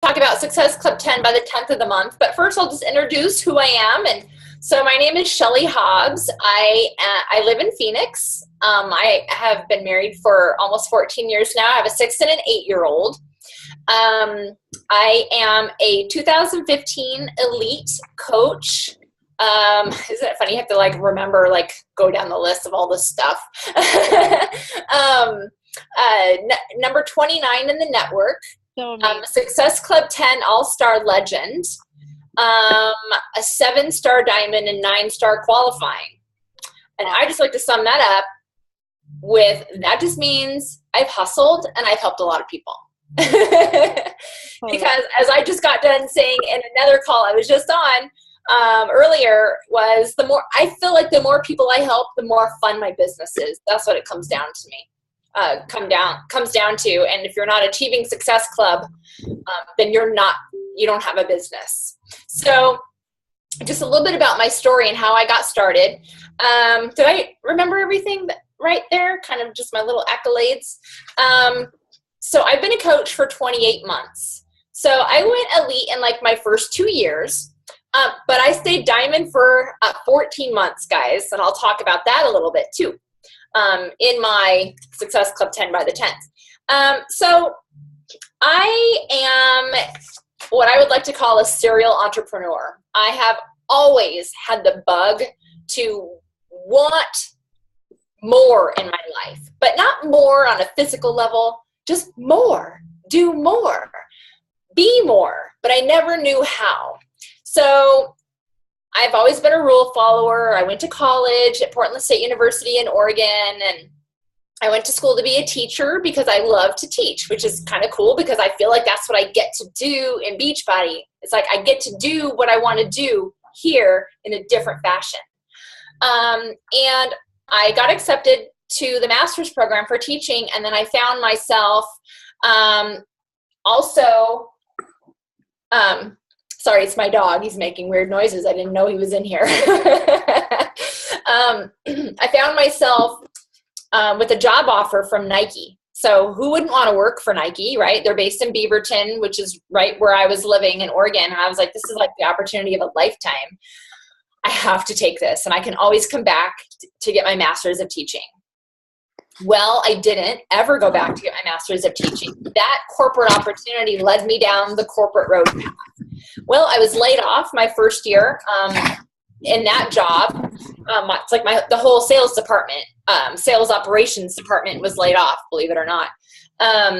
talk about Success Club 10 by the 10th of the month. But first, I'll just introduce who I am. And so my name is Shelly Hobbs. I live in Phoenix. I have been married for almost 14 years now. I have a 6 and an 8-year-old. I am a 2015 elite coach. Isn't it funny? You have to remember, go down the list of all this stuff. Number 29 in the network. Success Club 10 All-Star Legend. A 7-star diamond and 9-star qualifying. And I just like to sum that up with, that just means I've hustled and I've helped a lot of people. Because as I just got done saying in another call I was just on earlier, was I feel like the more people I help, the more fun my business is. That's what it comes down to me. Comes down to, and if you're not achieving Success Club, then you don't have a business. So just a little bit about my story and how I got started. Did I remember everything right there? Kind of just my little accolades. So I've been a coach for 28 months. So I went elite in my first 2 years, but I stayed diamond for 14 months, guys. And I'll talk about that a little bit too. In my Success Club 10 by the 10th. So I am what I would like to call a serial entrepreneur. I have always had the bug to want more in my life, but not more on a physical level, just more, do more, be more, but I never knew how. So I've always been a rule follower. I went to college at Portland State University in Oregon, and I went to school to be a teacher because I love to teach, which is kind of cool because I feel like that's what I get to do in Beachbody. It's like I get to do what I want to do here in a different fashion. And I got accepted to the master's program for teaching, and then I found myself sorry, it's my dog. He's making weird noises. I didn't know he was in here. I found myself with a job offer from Nike. So who wouldn't want to work for Nike, right? They're based in Beaverton, which is right where I was living in Oregon. And I was like, this is like the opportunity of a lifetime. I have to take this, and I can always come back to get my master's of teaching. Well, I didn't ever go back to get my master's of teaching. That corporate opportunity led me down the corporate road path. Well, I was laid off my first year in that job. It's like the whole sales department, sales operations department was laid off, believe it or not, at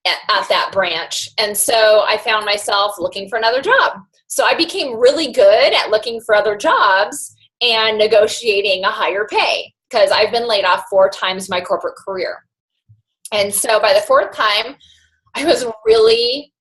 that branch. And so I found myself looking for another job. So I became really good at looking for other jobs and negotiating a higher pay, because I've been laid off 4 times my corporate career. And so by the 4th time, I was really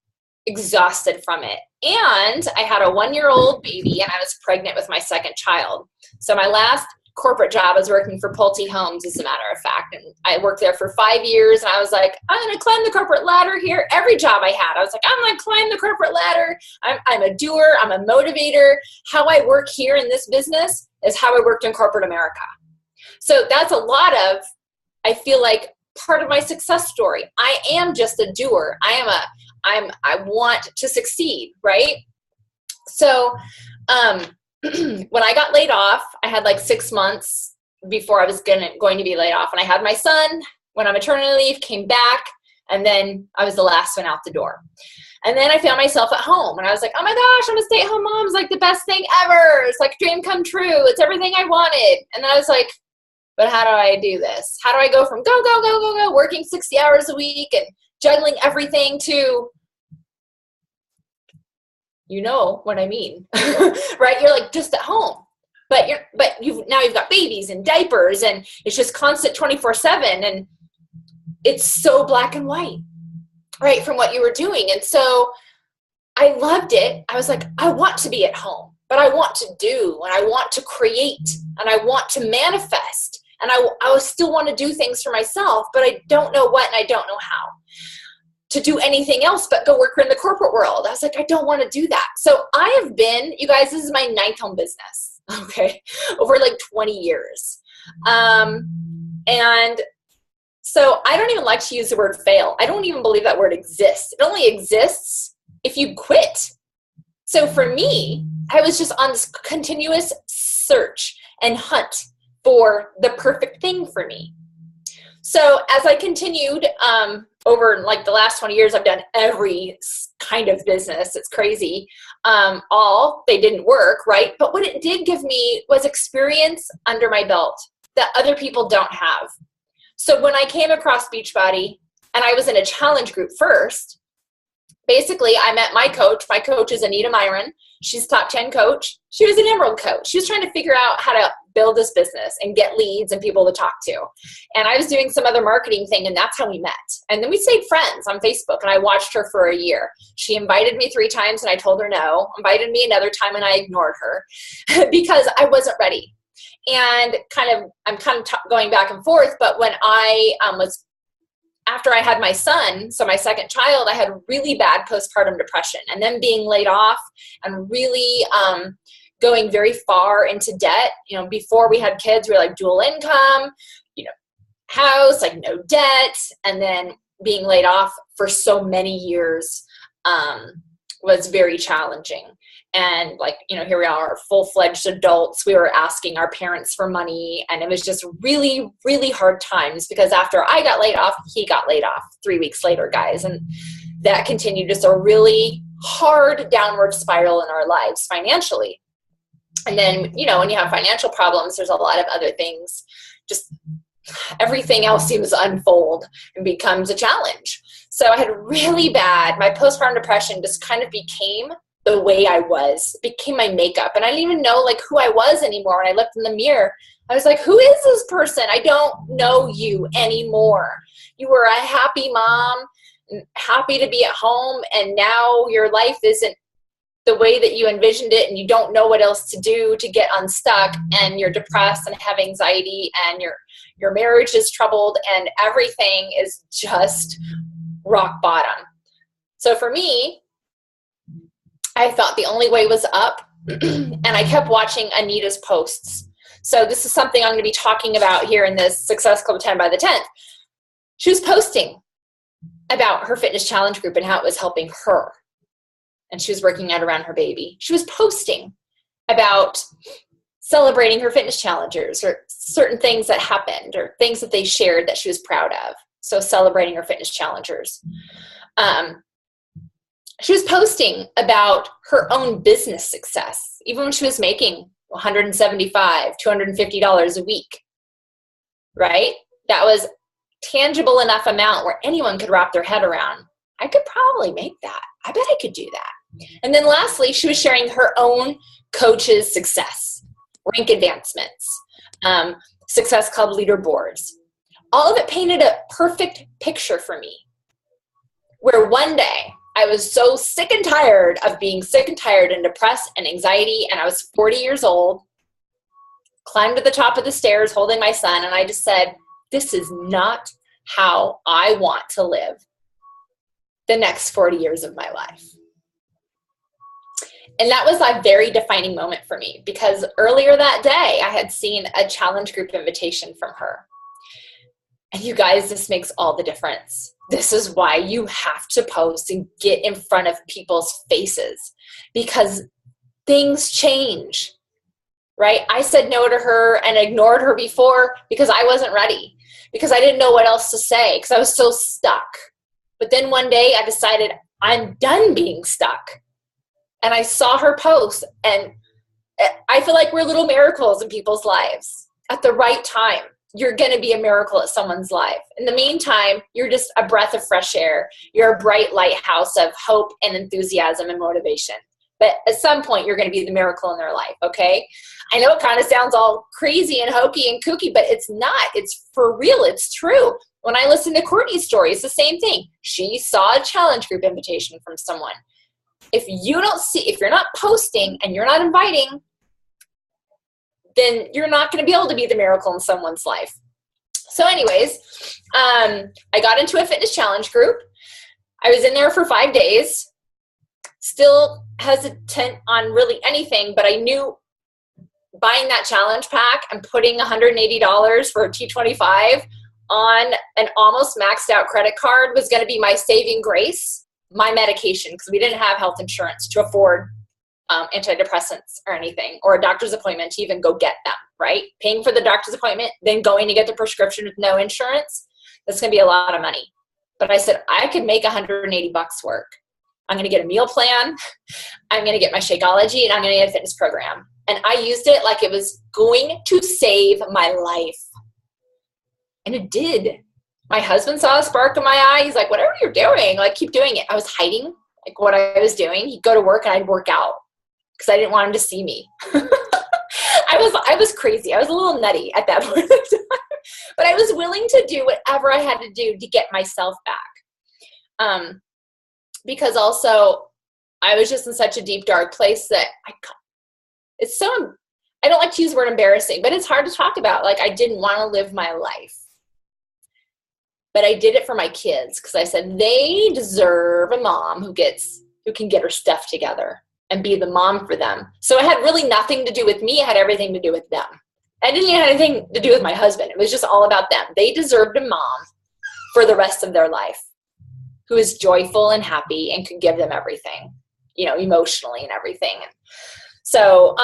exhausted from it. And I had a 1-year-old baby, and I was pregnant with my 2nd child. So my last corporate job was working for Pulte Homes, as a matter of fact. And I worked there for 5 years, and I was like, I'm going to climb the corporate ladder here. Every job I had, I was like, I'm going to climb the corporate ladder. I'm a doer. I'm a motivator. How I work here in this business is how I worked in corporate America. So that's a lot of, I feel like, part of my success story. I am just a doer. I want to succeed, right? So when I got laid off, I had 6 months before I was going to be laid off. And I had my son, went on maternity leave, came back, and then I was the last one out the door. And then I found myself at home, and I was like, oh my gosh, I'm a stay-at-home mom. It's like the best thing ever. It's like a dream come true. It's everything I wanted. And I was like, but how do I do this? How do I go from go, working 60 hours a week and juggling everything to, you know what I mean, right? You're just at home, but you've got babies and diapers, and it's just constant 24/7, and it's so black and white, right, from what you were doing. And so I loved it. I was like, I want to be at home, but I want to do, and I want to create, and I want to manifest. And I still want to do things for myself, but I don't know what, and I don't know how to do anything else but go work in the corporate world. I was like, I don't want to do that. So I have been, you guys, this is my 9th home business, okay, over 20 years. And So I don't even like to use the word fail. I don't even believe that word exists. It only exists if you quit. So for me, I was just on this continuous search and hunt for the perfect thing for me. So as I continued over like the last 20 years, I've done every kind of business. It's crazy. They didn't work, right? But what it did give me was experience under my belt that other people don't have. So when I came across Beachbody and I was in a challenge group first, basically I met my coach. My coach is Anita Myron. She's top 10 coach. She was an Emerald coach. She was trying to figure out how to build this business and get leads and people to talk to. And I was doing some other marketing thing, and that's how we met. And then we stayed friends on Facebook, and I watched her for a year. She invited me 3 times, and I told her no. Invited me another time, and I ignored her because I wasn't ready. And I'm going back and forth, but when I after I had my son, so my second child, I had really bad postpartum depression, and then being laid off and really going very far into debt. Before we had kids, we were like dual income, house, like no debt. And then being laid off for so many years was very challenging. And here we are, full-fledged adults. We were asking our parents for money, and it was just really, really hard times because after I got laid off, he got laid off 3 weeks later, guys. And that continued just a really hard downward spiral in our lives financially. And then, when you have financial problems, there's a lot of other things. Just everything else seems to unfold and becomes a challenge. So I had really bad, my postpartum depression just kind of became the way I was, it became my makeup. And I didn't even know who I was anymore. When I looked in the mirror, I was like, who is this person? I don't know you anymore. You were a happy mom, happy to be at home, and now your life isn't the way that you envisioned it, and you don't know what else to do to get unstuck, and you're depressed and have anxiety, and your marriage is troubled, and everything is just rock bottom. So for me, I thought the only way was up, and I kept watching Anita's posts. So this is something I'm going to be talking about here in this Success Club 10 by the 10th. She was posting about her fitness challenge group and how it was helping her. And she was working out around her baby. She was posting about celebrating her fitness challengers or certain things that happened or things that they shared that she was proud of. So celebrating her fitness challengers. She was posting about her own business success, even when she was making $175, $250 a week, right? That was tangible enough amount where anyone could wrap their head around. I could probably make that. I bet I could do that. And then lastly, she was sharing her own coach's success, rank advancements, Success Club leaderboards. All of it painted a perfect picture for me, where one day I was so sick and tired of being sick and tired and depressed and anxiety, and I was 40 years old, climbed to the top of the stairs holding my son, and I just said, this is not how I want to live the next 40 years of my life. And that was a very defining moment for me, because earlier that day I had seen a challenge group invitation from her. And you guys, this makes all the difference. This is why you have to post and get in front of people's faces, because things change, right? I said no to her and ignored her before because I wasn't ready, because I didn't know what else to say, because I was so stuck. But then one day I decided I'm done being stuck. And I saw her post, and I feel like we're little miracles in people's lives at the right time. You're going to be a miracle at someone's life. In the meantime, you're just a breath of fresh air. You're a bright lighthouse of hope and enthusiasm and motivation. But at some point, you're going to be the miracle in their life, okay? I know it kind of sounds all crazy and hokey and kooky, but it's not. It's for real. It's true. When I listen to Courtney's story, it's the same thing. She saw a challenge group invitation from someone. If you're not posting and you're not inviting, then you're not going to be able to be the miracle in someone's life. So anyways, I got into a fitness challenge group. I was in there for 5 days, still hesitant on really anything, but I knew buying that challenge pack and putting $180 for a T25 on an almost maxed out credit card was going to be my saving grace, my medication, because we didn't have health insurance to afford antidepressants or anything, or a doctor's appointment to even go get them, right? Paying for the doctor's appointment, then going to get the prescription with no insurance, that's going to be a lot of money. But I said, I could make $180 work. I'm going to get a meal plan. I'm going to get my Shakeology, and I'm going to get a fitness program. And I used it like it was going to save my life. And it did. My husband saw a spark in my eye. He's like, whatever you're doing, like, keep doing it. I was hiding like what I was doing. He'd go to work and I'd work out because I didn't want him to see me. I was crazy. I was a little nutty at that point in time. But I was willing to do whatever I had to do to get myself back. Because also I was just in such a deep, dark place that I don't like to use the word embarrassing, but it's hard to talk about. Like, I didn't want to live my life. But I did it for my kids because I said they deserve a mom who can get her stuff together and be the mom for them. So it had really nothing to do with me. It had everything to do with them. I didn't have anything to do with my husband. It was just all about them. They deserved a mom for the rest of their life who is joyful and happy and could give them everything, emotionally and everything. So,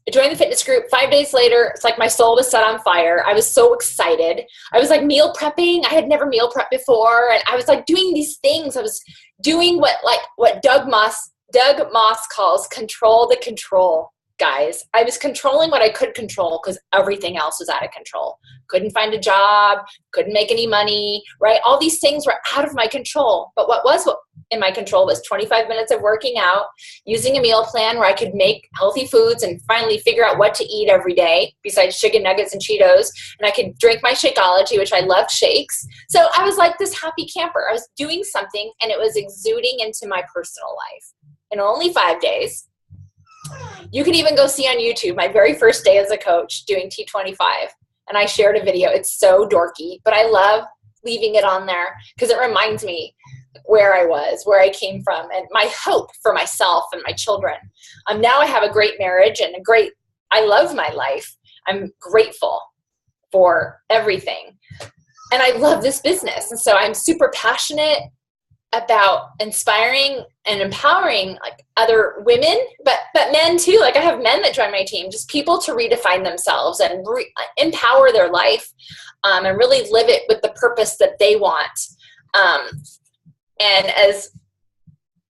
I joined the fitness group. 5 days later, it's like my soul was set on fire. I was so excited. I was like meal prepping. I had never meal prepped before. And I was like doing these things. I was doing what Doug Moss calls control the control, guys. I was controlling what I could control because everything else was out of control. Couldn't find a job, couldn't make any money, right? All these things were out of my control. But what was in my control was 25 minutes of working out, using a meal plan where I could make healthy foods and finally figure out what to eat every day besides chicken nuggets and Cheetos. And I could drink my Shakeology, which I loved shakes. So I was like this happy camper. I was doing something and it was exuding into my personal life. In only 5 days. You can even go see on YouTube my very first day as a coach doing T25. And I shared a video. It's so dorky, but I love leaving it on there because it reminds me where I was, where I came from, and my hope for myself and my children. Now I have a great marriage and I love my life. I'm grateful for everything. And I love this business. And so I'm super passionate about inspiring and empowering like other women, but men too. Like I have men that join my team, just people to redefine themselves and empower their life and really live it with the purpose that they want. And as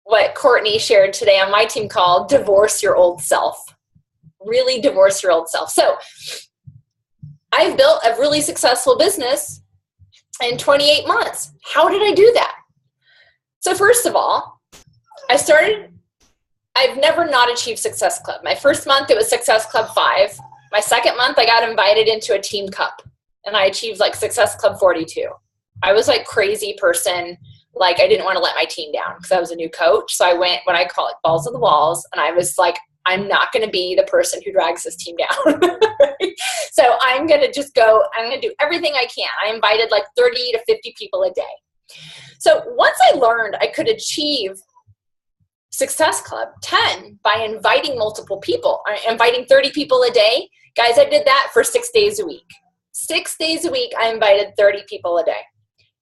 what Courtney shared today on my team called divorce your old self, really divorce your old self. So I've built a really successful business in 28 months. How did I do that? So first of all, I've never not achieved Success Club. My first month, it was Success Club 5. My second month, I got invited into a team cup and I achieved like Success Club 42. I was like crazy person. Like I didn't want to let my team down because I was a new coach. So I went, what I call it, balls on the walls. And I was like, I'm not going to be the person who drags this team down. So I'm going to just go, I'm going to do everything I can. I invited like 30 to 50 people a day. So once I learned I could achieve Success Club 10 by inviting multiple people, inviting 30 people a day, guys, I did that for 6 days a week. 6 days a week, I invited 30 people a day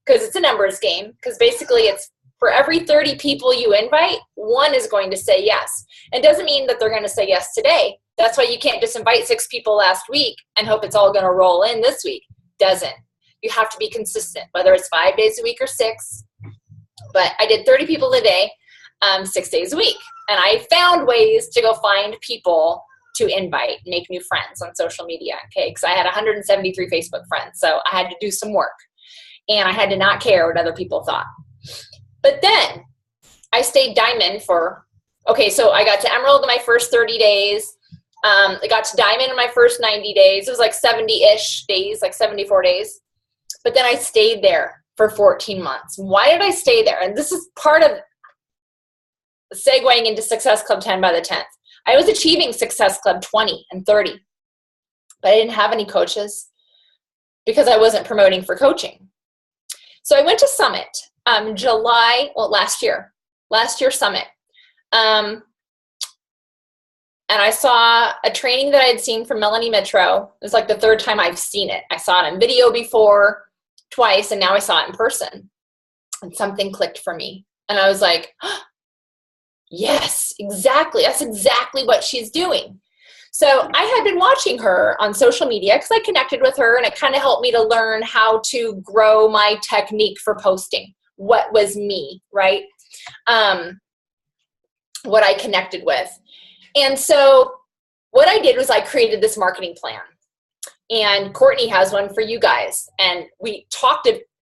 because it's a numbers game. Because basically it's for every 30 people you invite, one is going to say yes. It doesn't mean that they're going to say yes today. That's why you can't just invite 6 people last week and hope it's all going to roll in this week. Doesn't. You have to be consistent, whether it's 5 days a week or 6. But I did 30 people a day, 6 days a week. And I found ways to go find people to invite, make new friends on social media, okay? Because I had 173 Facebook friends, so I had to do some work. And I had to not care what other people thought. But then I stayed diamond so I got to emerald in my first 30 days. I got to diamond in my first 90 days. It was like 70-ish days, like 74 days. But then I stayed there for 14 months. Why did I stay there? And this is part of segueing into Success Club 10 by the 10th. I was achieving Success Club 20 and 30, but I didn't have any coaches because I wasn't promoting for coaching. So I went to Summit last year Summit. And and I saw a training that I had seen from Melanie Mitro. It was like the third time I've seen it. I saw it on video before, twice, and now I saw it in person. And something clicked for me. And I was like, oh, yes, exactly. That's exactly what she's doing. So I had been watching her on social media because I connected with her, and it kind of helped me to learn how to grow my technique for posting. What was me, right? What I connected with. And so what I did was I created this marketing plan. And Courtney has one for you guys. And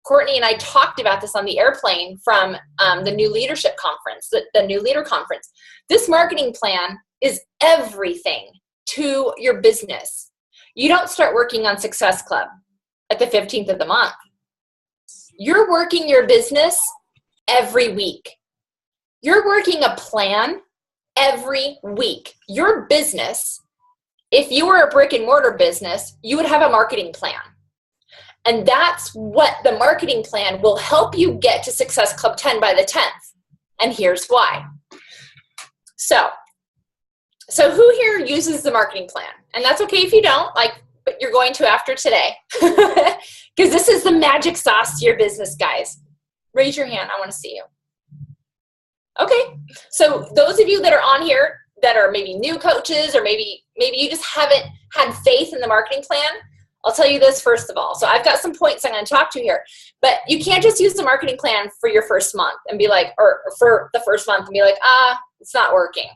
Courtney and I talked about this on the airplane from the New Leadership Conference, the New Leader Conference. This marketing plan is everything to your business. You don't start working on Success Club at the 15th of the month. You're working your business every week. You're working a plan every week. Your business, if you were a brick and mortar business, you would have a marketing plan. And that's what the marketing plan will help you get to Success Club 10 by the 10th. And here's why. So who here uses the marketing plan? And that's okay if you don't, but you're going to after today. Because this is the magic sauce to your business, guys. Raise your hand. I want to see you. Okay. So those of you that are on here that are maybe new coaches, or maybe you just haven't had faith in the marketing plan, I'll tell you this first of all. So I've got some points I'm going to talk to here, but you can't just use the marketing plan for your first month and be like, or for the first month and be like, it's not working.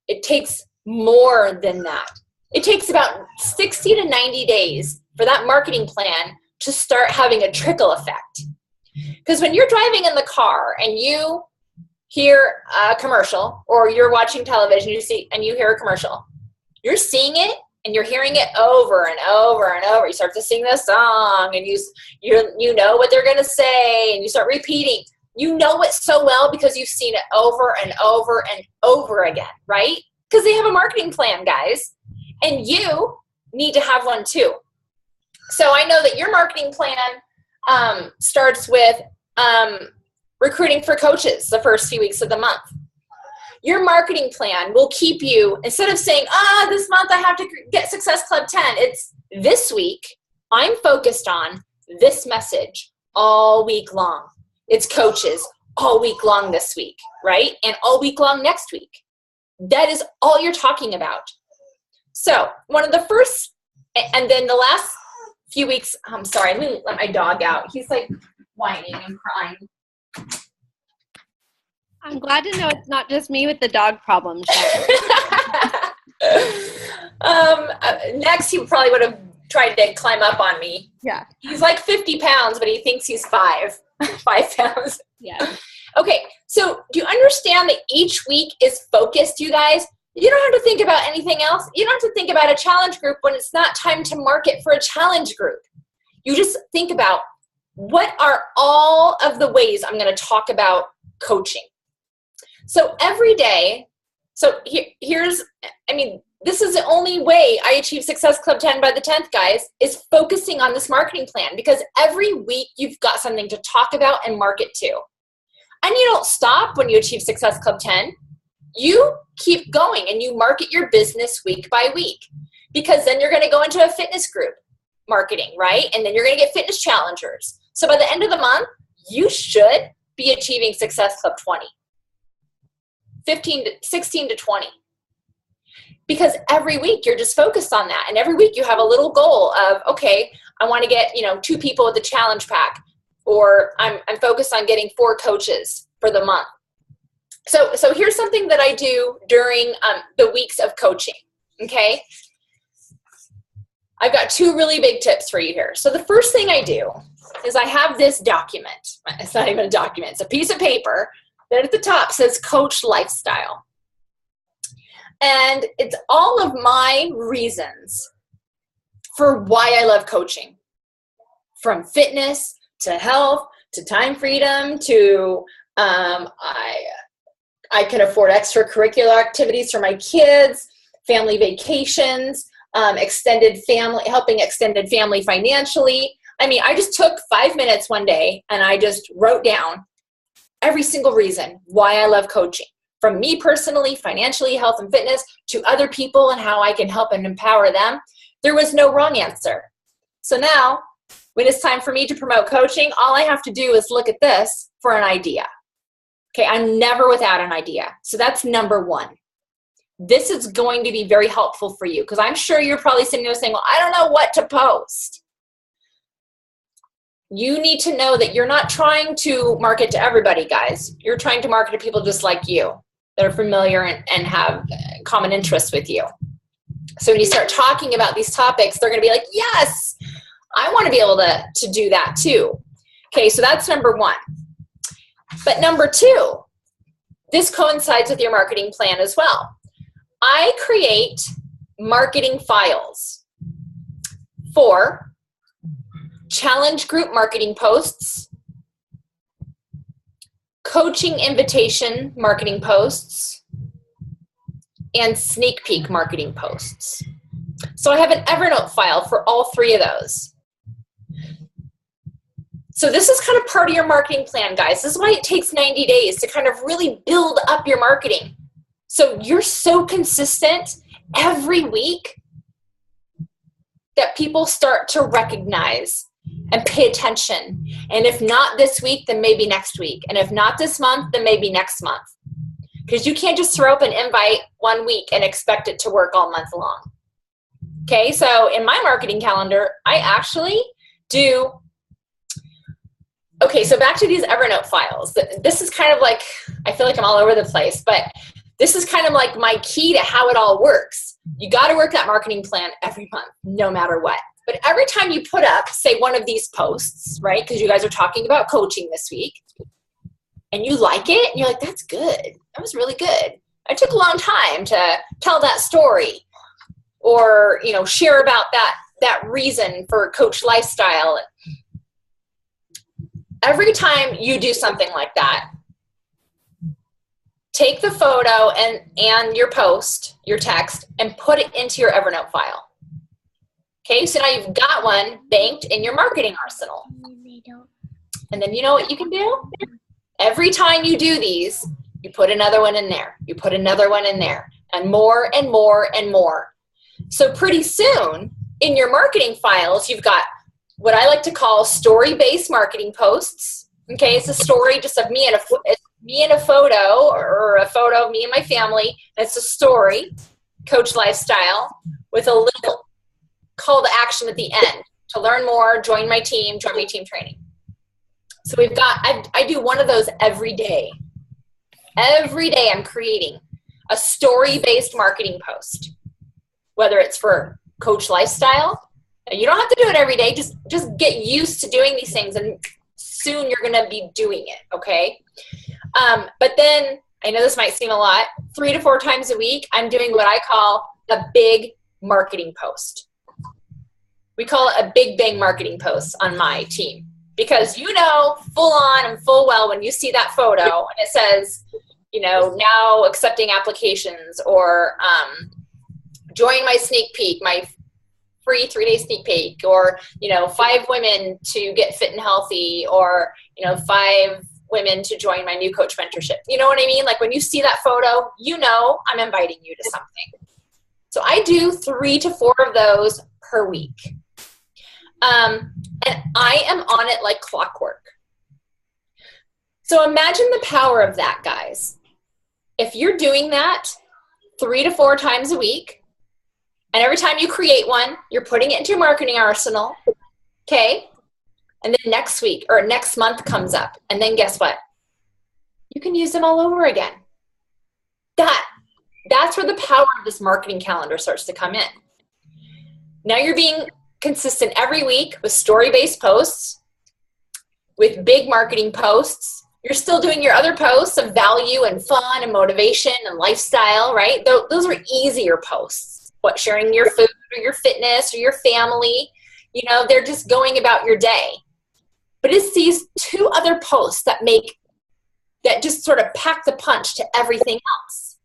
It takes more than that. It takes about 60 to 90 days for that marketing plan to start having a trickle effect. Because when you're driving in the car and you hear a commercial, or you're watching television, you hear a commercial, you're seeing it and you're hearing it over and over and over. You start to sing the song, and you know what they're going to say, and you start repeating. You know it so well because you've seen it over and over and over again, right? Because they have a marketing plan, guys, and you need to have one too. So I know that your marketing plan starts with recruiting for coaches the first few weeks of the month. Your marketing plan will keep you, instead of saying, this month I have to get Success Club 10, it's this week, I'm focused on this message all week long. It's coaches all week long this week, right? And all week long next week. That is all you're talking about. So one of the first, and then the last few weeks, I'm sorry, let me let my dog out. He's like whining and crying. I'm glad to know it's not just me with the dog problems. Next, he probably would have tried to climb up on me. Yeah. He's like 50 pounds, but he thinks he's 5 pounds. Yeah. Okay, so do you understand that each week is focused, you guys? You don't have to think about anything else. You don't have to think about a challenge group when it's not time to market for a challenge group. You just think about, what are all of the ways I'm going to talk about coaching? So every day, this is the only way I achieve Success Club 10 by the 10th, guys, is focusing on this marketing plan, because every week you've got something to talk about and market to. And you don't stop when you achieve Success Club 10. You keep going and you market your business week by week, because then you're going to go into a fitness group marketing, right? And then you're going to get fitness challengers. So by the end of the month, you should be achieving Success Club 20. 16 to 20. Because every week you're just focused on that. And every week you have a little goal of, okay, I want to get, 2 people with the challenge pack, or I'm focused on getting 4 coaches for the month. So here's something that I do during the weeks of coaching, okay? I've got 2 really big tips for you here. So the first thing I do is I have this document. It's not even a document. It's a piece of paper that at the top says Coach Lifestyle. And it's all of my reasons for why I love coaching. From fitness to health to time freedom to I can afford extracurricular activities for my kids, family vacations, helping extended family financially. I just took 5 minutes one day and I just wrote down every single reason why I love coaching. from me personally, financially, health and fitness, to other people and how I can help and empower them. There was no wrong answer. So now, when it's time for me to promote coaching, all I have to do is look at this for an idea. Okay, I'm never without an idea. So that's number one. This is going to be very helpful for you because I'm sure you're probably sitting there saying, well, I don't know what to post. You need to know that you're not trying to market to everybody, guys. You're trying to market to people just like you that are familiar and have common interests with you. So when you start talking about these topics, they're going to be like, yes, I want to be able to do that too. Okay, so that's number one. But number two, this coincides with your marketing plan as well. I create marketing files for challenge group marketing posts, coaching invitation marketing posts, and sneak peek marketing posts. So I have an Evernote file for all three of those. So this is kind of part of your marketing plan, guys. This is why it takes 90 days to kind of really build up your marketing. So you're so consistent every week that people start to recognize and pay attention. And if not this week, then maybe next week. And if not this month, then maybe next month. Because you can't just throw up an invite one week and expect it to work all month long. Okay, so in my marketing calendar, I actually do, okay, so back to these Evernote files. This is kind of like, I feel like I'm all over the place, but this is kind of like my key to how it all works. You got to work that marketing plan every month, no matter what. But every time you put up, say, one of these posts, right, because you guys are talking about coaching this week, and you like it, and you're like, that's good. That was really good. I took a long time to tell that story or, you know, share about that reason for Coach Lifestyle. Every time you do something like that, take the photo and your post, your text, and put it into your Evernote file. Okay, so now you've got one banked in your marketing arsenal. And then you know what you can do? Every time you do these, you put another one in there. You put another one in there. And more and more and more. So pretty soon, in your marketing files, you've got what I like to call story-based marketing posts. Okay, it's a story just of me and a photo or a photo of me and my family. It's a story, Coach Lifestyle, with a little call to action at the end to learn more, join my team training. So we've got, I do one of those every day. Every day I'm creating a story-based marketing post, whether it's for Coach Lifestyle. You don't have to do it every day. Just get used to doing these things, and soon you're going to be doing it, okay? But then, I know this might seem a lot, 3 to 4 times a week, I'm doing what I call a big marketing post. We call it a big bang marketing post on my team. Because you know full on and full well when you see that photo and it says, you know, now accepting applications, or join my sneak peek, my free 3-day sneak peek, or, you know, 5 women to get fit and healthy, or, you know, 5 women to join my new coach mentorship. You know what I mean? Like when you see that photo, you know I'm inviting you to something. So I do 3 to 4 of those per week. And I am on it like clockwork. So imagine the power of that, guys. If you're doing that 3 to 4 times a week, and every time you create one, you're putting it into your marketing arsenal, okay? And then next week or next month comes up, and then guess what? You can use them all over again. That's where the power of this marketing calendar starts to come in. Now you're being consistent every week with story-based posts, with big marketing posts. You're still doing your other posts of value and fun and motivation and lifestyle, right? Those are easier posts. What, sharing your food or your fitness or your family, you know, they're just going about your day. But it's these 2 other posts that just sort of pack the punch to everything else.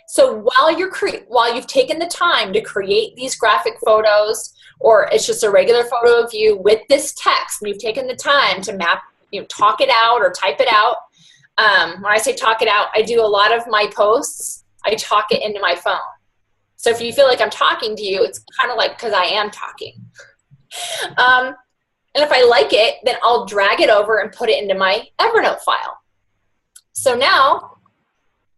So while you've taken the time to create these graphic photos, or it's just a regular photo of you with this text, and you've taken the time to map, you know, talk it out or type it out, When I say talk it out, I do a lot of my posts, I talk it into my phone. So if you feel like I'm talking to you, it's kind of like because I am talking. And if I like it, then I'll drag it over and put it into my Evernote file. So now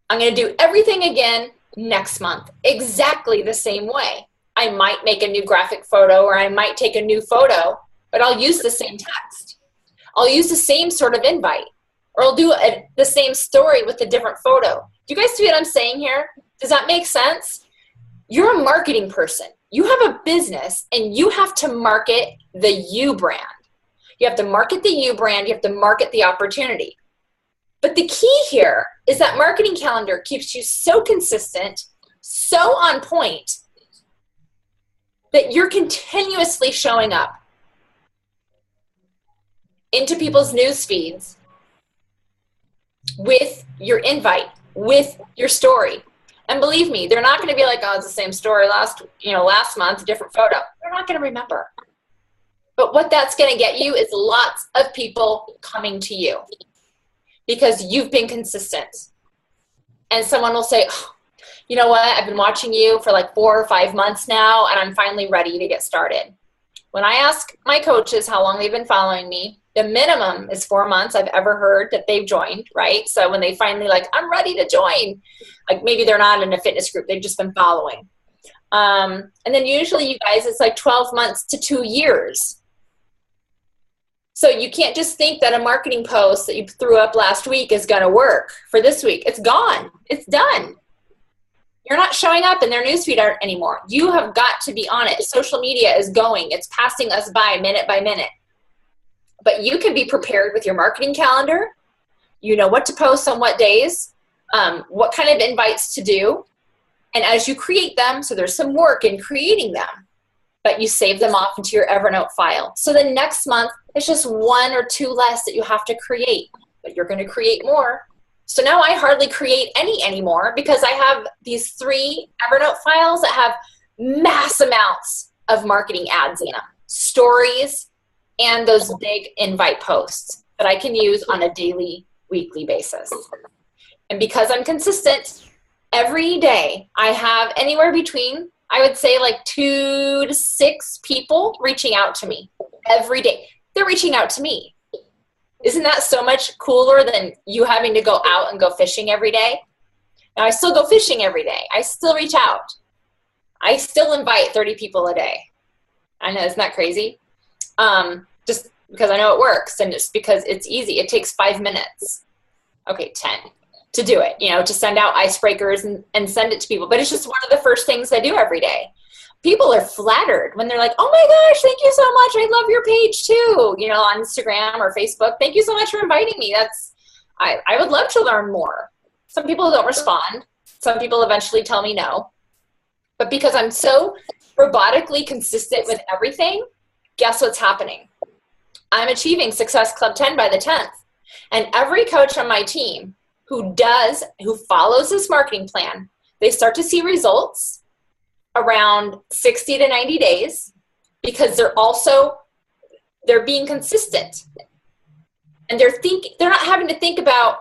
I'm going to do everything again next month, exactly the same way. I might make a new graphic photo, or I might take a new photo, but I'll use the same text. I'll use the same sort of invite, or I'll do the same story with a different photo. Do you guys see what I'm saying here? Does that make sense? You're a marketing person. You have a business, and you have to market the you brand. You have to market the you brand. You have to market the opportunity. But the key here is that marketing calendar keeps you so consistent, so on point, that you're continuously showing up into people's news feeds with your invite, with your story. And believe me, they're not going to be like, oh, it's the same story last month, different photo. They're not going to remember. But what that's going to get you is lots of people coming to you because you've been consistent. And someone will say, oh, you know what? I've been watching you for like 4 or 5 months now, and I'm finally ready to get started. When I ask my coaches how long they've been following me, the minimum is 4 months I've ever heard that they've joined, right? So when they finally like, I'm ready to join, like maybe they're not in a fitness group, they've just been following. And then usually you guys, it's like 12 months to 2 years. So you can't just think that a marketing post that you threw up last week is going to work for this week. It's gone. It's done. You're not showing up in their newsfeed anymore. You have got to be on it. Social media is going. It's passing us by minute by minute. But you can be prepared with your marketing calendar. You know what to post on what days, what kind of invites to do. And as you create them, so there's some work in creating them, but you save them off into your Evernote file. So the next month, it's just 1 or 2 less that you have to create, but you're going to create more. So now I hardly create any anymore because I have these 3 Evernote files that have mass amounts of marketing ads in them, stories, and those big invite posts that I can use on a daily, weekly basis. And because I'm consistent, every day I have anywhere between, I would say like 2 to 6 people reaching out to me every day. They're reaching out to me. Isn't that so much cooler than you having to go out and go fishing every day? Now, I still go fishing every day. I still reach out. I still invite 30 people a day. I know, isn't that crazy? Just because I know it works and just because it's easy. It takes 5 minutes. Okay, 10 to do it, to send out icebreakers and send it to people. But it's just one of the first things I do every day. People are flattered when they're like, oh my gosh, thank you so much. I love your page too, on Instagram or Facebook. Thank you so much for inviting me. I would love to learn more. Some people don't respond. Some people eventually tell me no. But because I'm so robotically consistent with everything, guess what's happening? I'm achieving Success Club 10 by the 10th. And every coach on my team who follows this marketing plan, they start to see results around 60 to 90 days because they're being consistent. And they're not having to think about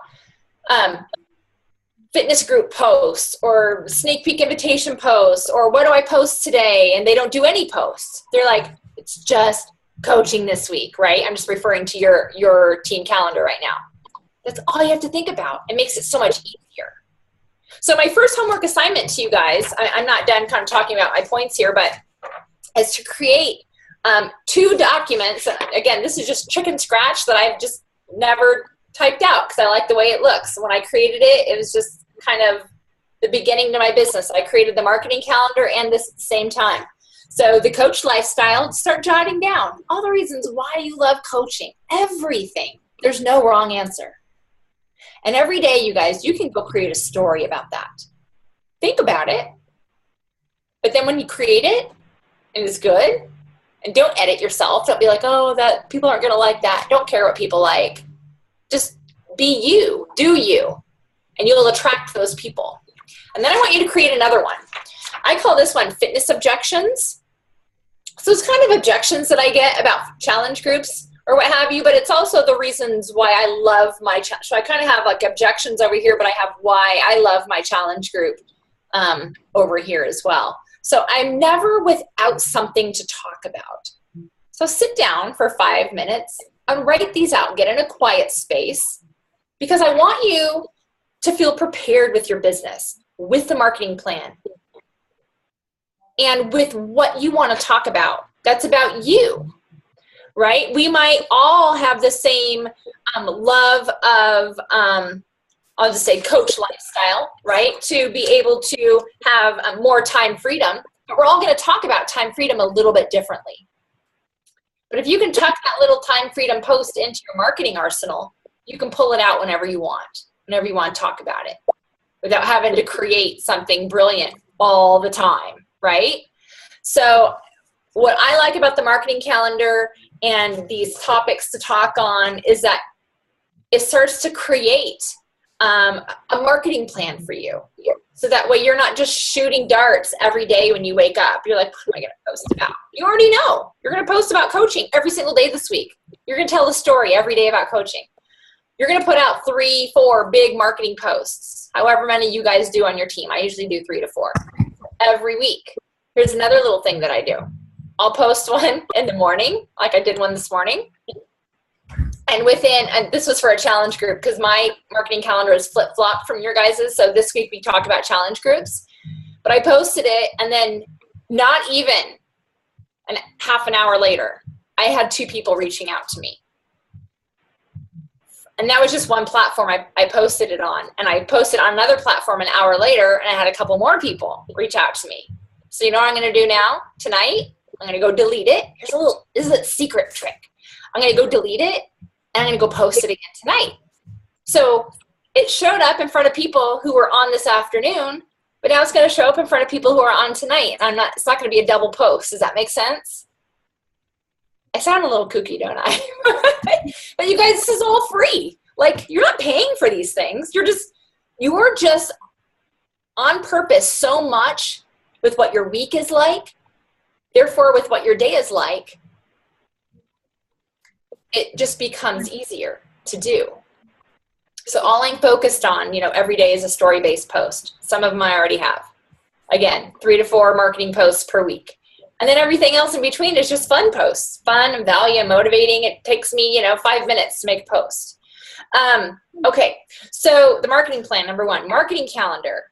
fitness group posts or sneak peek invitation posts or what do I post today? And they don't do any posts. They're like, it's just coaching this week, right? I'm just referring to your team calendar right now. That's all you have to think about. It makes it so much easier. So my first homework assignment to you guys, I'm not done kind of talking about my points here, but is to create 2 documents. Again, this is just chicken scratch that I've just never typed out because I like the way it looks. When I created it, it was just kind of the beginning to my business. I created the marketing calendar and this at the same time. So the coach lifestyle, start jotting down all the reasons why you love coaching, everything. There's no wrong answer. And every day, you guys, you can go create a story about that. Think about it. But then when you create it and it's good, and don't edit yourself. Don't be like, oh, that people aren't going to like that. Don't care what people like. Just be you. Do you. And you'll attract those people. And then I want you to create another one. I call this one Fitness Objections. So it's kind of objections that I get about challenge groups or what have you, but it's also the reasons why I love my so I kind of have like objections over here, but I have why I love my challenge group over here as well. So I'm never without something to talk about. So sit down for 5 minutes and write these out. Get in a quiet space, because I want you to feel prepared with your business, with the marketing plan, and with what you want to talk about. That's about you, right? We might all have the same love of, I'll just say coach lifestyle, right? To be able to have more time freedom, but we're all going to talk about time freedom a little bit differently. But if you can tuck that little time freedom post into your marketing arsenal, you can pull it out whenever you want to talk about it, without having to create something brilliant all the time, right? So what I like about the marketing calendar and these topics to talk on is that it starts to create a marketing plan for you. So that way you're not just shooting darts every day when you wake up. You're like, what am I going to post about? You already know. You're going to post about coaching every single day this week. You're going to tell the story every day about coaching. You're going to put out 3-4 big marketing posts, however many you guys do on your team. I usually do 3 to 4 every week. Here's another little thing that I do. I'll post one in the morning, like I did one this morning. And this was for a challenge group, because my marketing calendar is flip-flopped from your guys's. So this week we talked about challenge groups. But I posted it, and then not even half an hour later, I had 2 people reaching out to me. And that was just one platform I posted it on. And I posted on another platform an hour later, and I had a couple more people reach out to me. So you know what I'm going to do now, tonight? I'm going to go delete it. This is a secret trick. I'm going to go delete it, and I'm going to go post it again tonight. So it showed up in front of people who were on this afternoon, but now it's going to show up in front of people who are on tonight. It's not going to be a double post. Does that make sense? I sound a little kooky, don't I? But you guys, this is all free. Like, you're not paying for these things. You're just on purpose so much with what your week is like, therefore with what your day is like, it just becomes easier to do. So all I'm focused on, every day is a story-based post. Some of them I already have. Again, 3 to 4 marketing posts per week. And then everything else in between is just fun posts. Fun and value and motivating. It takes me, 5 minutes to make a post. Okay, so the marketing plan, number 1, marketing calendar.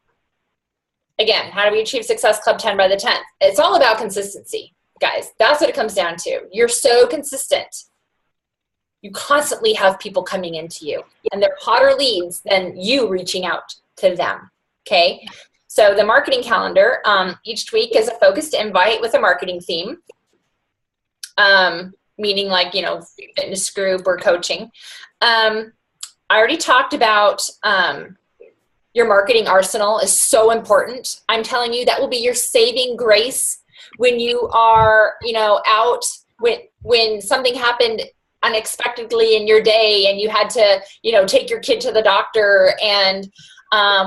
Again, how do we achieve Success Club 10 by the 10th? It's all about consistency, guys. That's what it comes down to. You're so consistent. You constantly have people coming into you, and they're hotter leads than you reaching out to them, okay? So the marketing calendar, each week is a focused invite with a marketing theme, meaning like, fitness group or coaching. I already talked about your marketing arsenal is so important. I'm telling you, that will be your saving grace when you are, out, when something happened unexpectedly in your day and you had to, take your kid to the doctor, and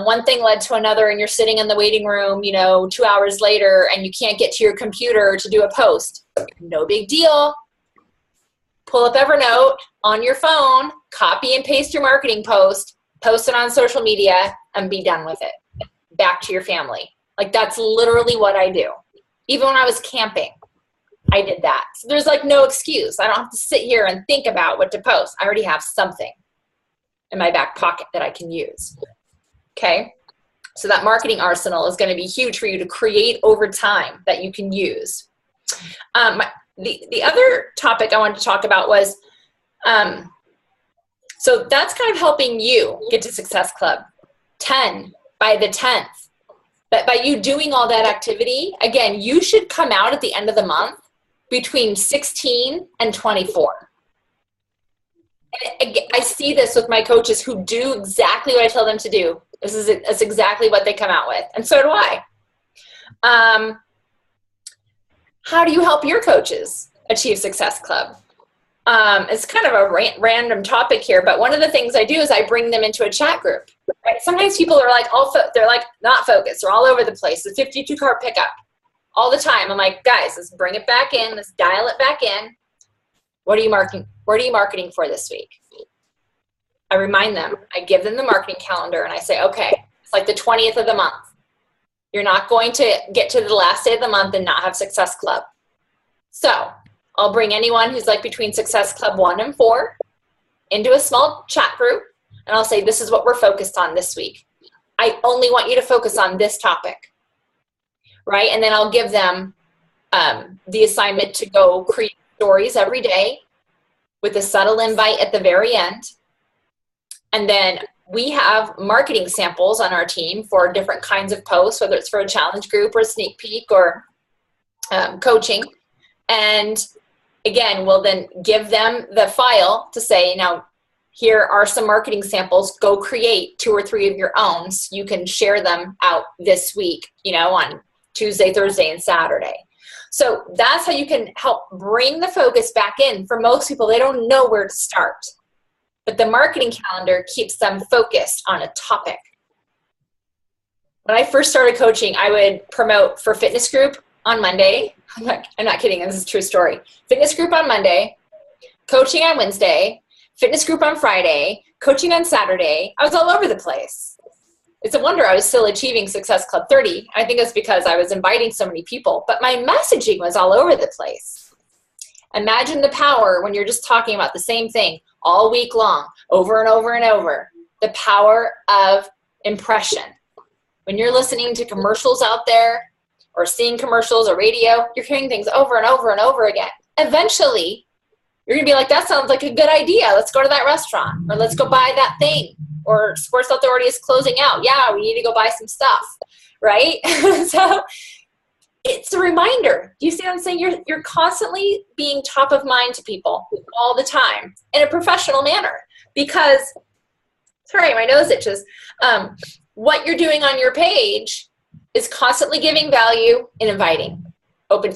one thing led to another, and you're sitting in the waiting room, 2 hours later, and you can't get to your computer to do a post. No big deal. Pull up Evernote on your phone, copy and paste your marketing post, post it on social media, and be done with it. Back to your family. Like, that's literally what I do. Even when I was camping, I did that. So there's like no excuse. I don't have to sit here and think about what to post. I already have something in my back pocket that I can use. Okay? So that marketing arsenal is going to be huge for you to create over time that you can use. The other topic I wanted to talk about was, so that's kind of helping you get to Success Club 10 by the 10th. But by you doing all that activity, again, you should come out at the end of the month between 16 and 24. And I see this with my coaches who do exactly what I tell them to do. That's exactly what they come out with. And so do I. How do you help your coaches achieve Success Club? It's kind of a random topic here, but one of the things I do is I bring them into a chat group. Right? Sometimes people are like, they're like not focused. They're all over the place. The 52 card pickup all the time. I'm like, guys, let's bring it back in. Let's dial it back in. What are you marketing for this week? I remind them, I give them the marketing calendar, and I say, okay, it's like the 20th of the month. You're not going to get to the last day of the month and not have Success Club. So I'll bring anyone who's like between Success Club 1 and 4 into a small chat group, and I'll say, this is what we're focused on this week. I only want you to focus on this topic, right? And then I'll give them the assignment to go create stories every day with a subtle invite at the very end. And then we have marketing samples on our team for different kinds of posts, whether it's for a challenge group or a sneak peek or coaching. And again, we'll then give them the file to say, now, here are some marketing samples. Go create 2 or 3 of your own so you can share them out this week, on Tuesday, Thursday, and Saturday. So that's how you can help bring the focus back in. For most people, they don't know where to start. But the marketing calendar keeps them focused on a topic. When I first started coaching, I would promote for fitness group on Monday. I'm not kidding. This is a true story. Fitness group on Monday, coaching on Wednesday, fitness group on Friday, coaching on Saturday. I was all over the place. It's a wonder I was still achieving Success Club 30. I think it's because I was inviting so many people, but my messaging was all over the place. Imagine the power when you're just talking about the same thing all week long, over and over and over. The power of impression. When you're listening to commercials out there or seeing commercials or radio, you're hearing things over and over and over again. Eventually, you're going to be like, that sounds like a good idea. Let's go to that restaurant, or let's go buy that thing, or Sports Authority is closing out. Yeah, we need to go buy some stuff, right? So it's a reminder. Do you see what I'm saying? You're constantly being top of mind to people all the time in a professional manner because, sorry, my nose itches. What you're doing on your page is constantly giving value and inviting.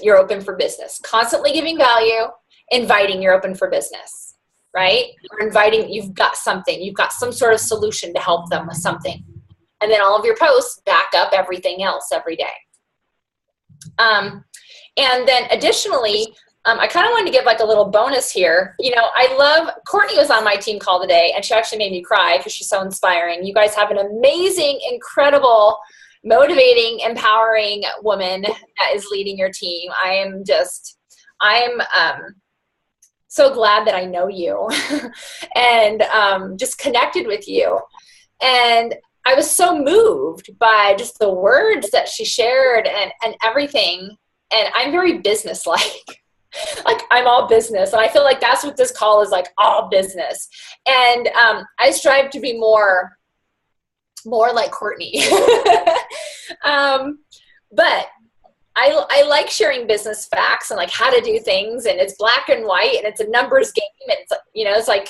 You're open for business. Constantly giving value, inviting, you're open for business, right? Or inviting, you've got something. You've got some sort of solution to help them with something. And then all of your posts back up everything else every day. And then additionally, I kind of wanted to give like a little bonus here. Courtney was on my team call today, and she actually made me cry because she's so inspiring. You guys have an amazing, incredible, motivating, empowering woman that is leading your team. I'm so glad that I know you and just connected with you. And I was so moved by just the words that she shared and everything. And I'm very business-like. Like, I'm all business. And I feel like that's what this call is, like, all business. And I strive to be more like Courtney. But I like sharing business facts and like how to do things, and it's black and white, and it's a numbers game. And it's like,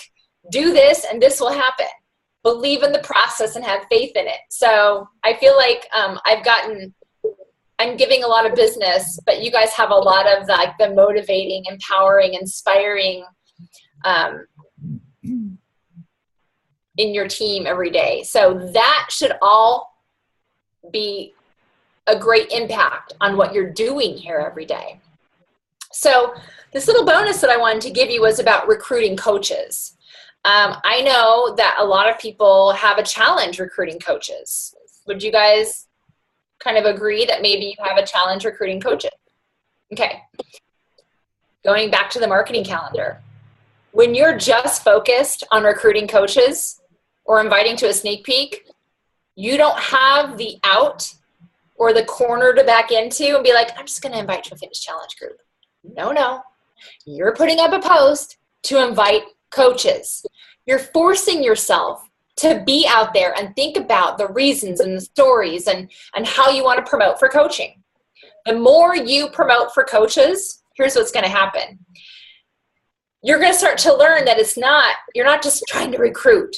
do this and this will happen. Believe in the process and have faith in it. So I feel like I'm giving a lot of business, but you guys have a lot of the motivating, empowering, inspiring in your team every day. So that should all be a great impact on what you're doing here every day. So this little bonus that I wanted to give you was about recruiting coaches. I know that a lot of people have a challenge recruiting coaches. Would you guys kind of agree that maybe you have a challenge recruiting coaches? Okay. Going back to the marketing calendar. When you're just focused on recruiting coaches or inviting to a sneak peek, you don't have the out or the corner to back into and be like, I'm just going to invite to a fitness challenge group. No. You're putting up a post to invite coaches. You're forcing yourself to be out there and think about the reasons and the stories and how you want to promote for coaching. The more you promote for coaches, here's what's going to happen. You're going to start to learn that you're not just trying to recruit.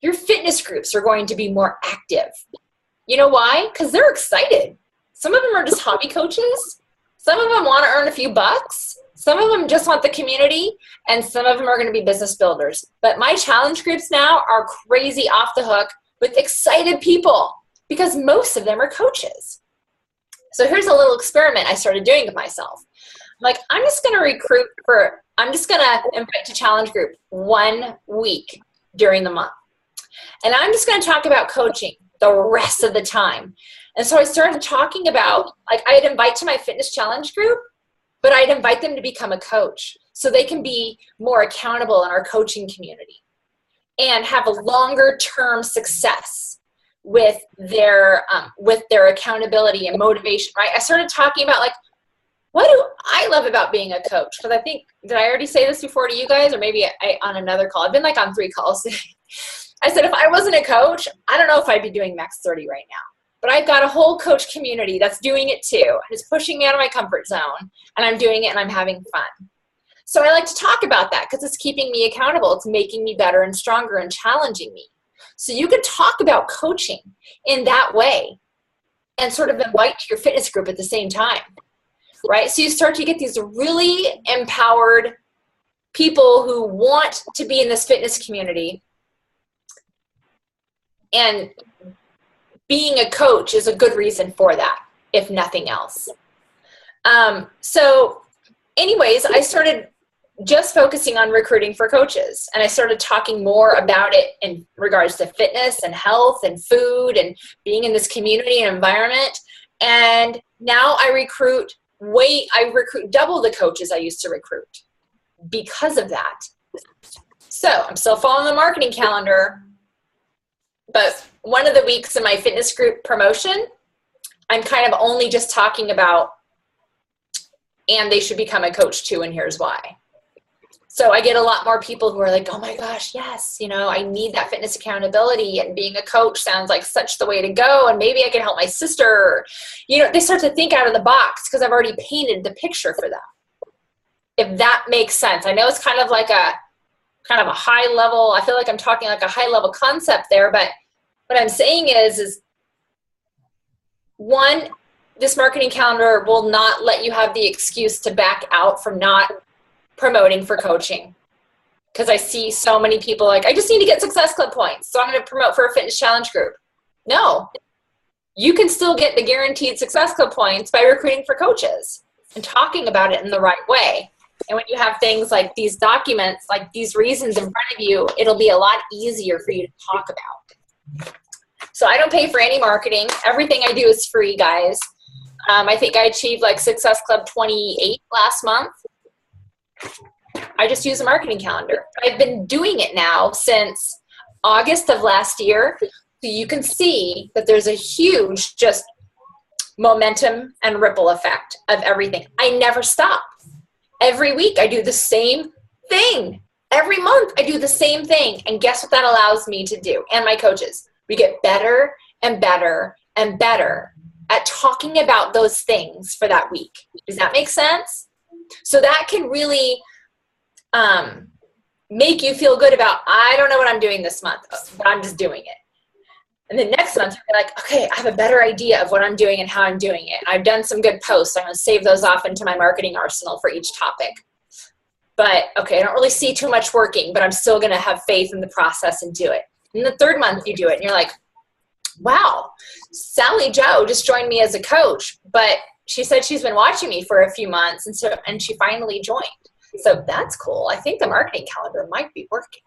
Your fitness groups are going to be more active. You know why? Because they're excited. Some of them are just hobby coaches. Some of them want to earn a few bucks. Some of them just want the community, and some of them are going to be business builders. But my challenge groups now are crazy off the hook with excited people because most of them are coaches. So here's a little experiment I started doing with myself. I'm like, I'm just going to recruit for I'm just going to invite to challenge group 1 week during the month. And I'm just going to talk about coaching the rest of the time. And so I started talking about, like, I'd invite to my fitness challenge group, but I'd invite them to become a coach so they can be more accountable in our coaching community and have a longer term success with their accountability and motivation, right? I started talking about, like, what do I love about being a coach? Because I think, did I already say this before to you guys, or maybe on another call? I've been like on 3 calls today. I said, if I wasn't a coach, I don't know if I'd be doing Max 30 right now. But I've got a whole coach community that's doing it too. And it's pushing me out of my comfort zone. And I'm doing it and I'm having fun. So I like to talk about that because it's keeping me accountable. It's making me better and stronger and challenging me. So you can talk about coaching in that way and sort of invite to your fitness group at the same time, right? So you start to get these really empowered people who want to be in this fitness community. And being a coach is a good reason for that, if nothing else. So anyways, I started just focusing on recruiting for coaches, and I started talking more about it in regards to fitness and health and food and being in this community and environment. And now I recruit double the coaches I used to recruit because of that. So I'm still following the marketing calendar, but one of the weeks in my fitness group promotion, I'm kind of only just talking about, and they should become a coach too, and here's why. So I get a lot more people who are like, oh my gosh, yes, I need that fitness accountability, and being a coach sounds like such the way to go, and maybe I can help my sister. They start to think out of the box because I've already painted the picture for them. If that makes sense. I know it's kind of a high level, I feel like I'm talking like a high level concept there, but what I'm saying is one, this marketing calendar will not let you have the excuse to back out from not promoting for coaching. Because I see so many people like, I just need to get Success Club points, so I'm going to promote for a fitness challenge group. No, you can still get the guaranteed Success Club points by recruiting for coaches and talking about it in the right way. And when you have things like these documents, like these reasons in front of you, it'll be a lot easier for you to talk about. So I don't pay for any marketing. Everything I do is free, guys. I think I achieved like Success Club 28 last month. I just use a marketing calendar. I've been doing it now since August of last year. So you can see that there's a huge just momentum and ripple effect of everything. I never stop. Every week I do the same thing. Every month I do the same thing. And guess what that allows me to do? And my coaches. We get better and better and better at talking about those things for that week. Does that make sense? So that can really make you feel good about, I don't know what I'm doing this month, but I'm just doing it. And then next month, you're like, okay, I have a better idea of what I'm doing and how I'm doing it. I've done some good posts. I'm going to save those off into my marketing arsenal for each topic. But, okay, I don't really see too much working, but I'm still going to have faith in the process and do it. And the third month you do it, and you're like, wow, Sally Joe just joined me as a coach, but she said she's been watching me for a few months, and she finally joined. So that's cool. I think the marketing calendar might be working,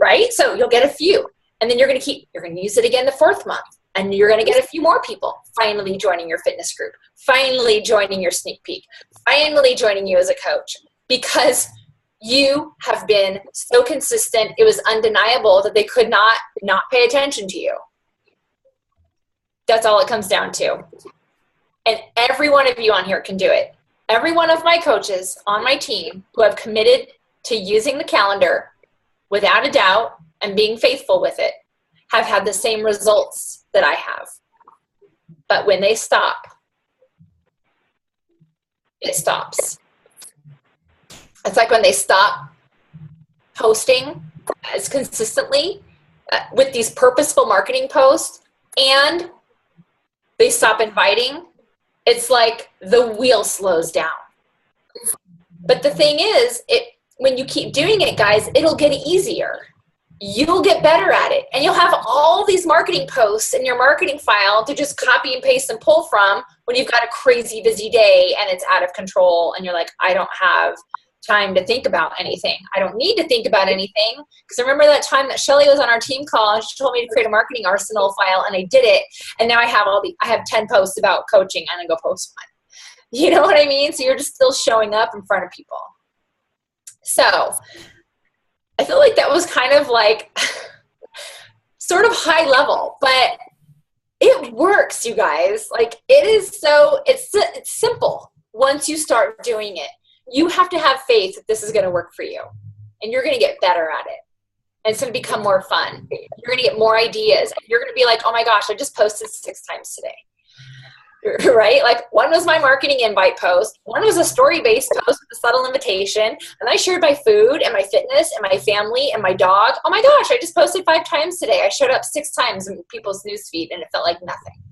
right? So you'll get a few, and then you're going to use it again the fourth month, and you're going to get a few more people finally joining your fitness group, finally joining your sneak peek, finally joining you as a coach, because you have been so consistent. It was undeniable that they could not pay attention to you. That's all it comes down to. And every one of you on here can do it. Every one of my coaches on my team who have committed to using the calendar without a doubt and being faithful with it have had the same results that I have. But when they stop, it stops. It's like when they stop posting as consistently with these purposeful marketing posts and they stop inviting, it's like the wheel slows down. But the thing is, when you keep doing it, guys, it'll get easier. You'll get better at it. And you'll have all these marketing posts in your marketing file to just copy and paste and pull from when you've got a crazy busy day and it's out of control and you're like, I don't have time to think about anything. I don't need to think about anything, because I remember that time that Shelly was on our team call and she told me to create a marketing arsenal file, and I did it. And now I have 10 posts about coaching, and I go post one. You know what I mean? So you're just still showing up in front of people. So I feel like that was kind of like sort of high level, but it works, you guys. Like, it's simple. Once you start doing it, you have to have faith that this is going to work for you, and you're going to get better at it. And it's going to become more fun. You're going to get more ideas. You're going to be like, oh my gosh, I just posted 6 times today. Right? Like, one was my marketing invite post. One was a story-based post with a subtle invitation. And I shared my food and my fitness and my family and my dog. Oh my gosh, I just posted 5 times today. I showed up 6 times in people's newsfeed, and it felt like nothing.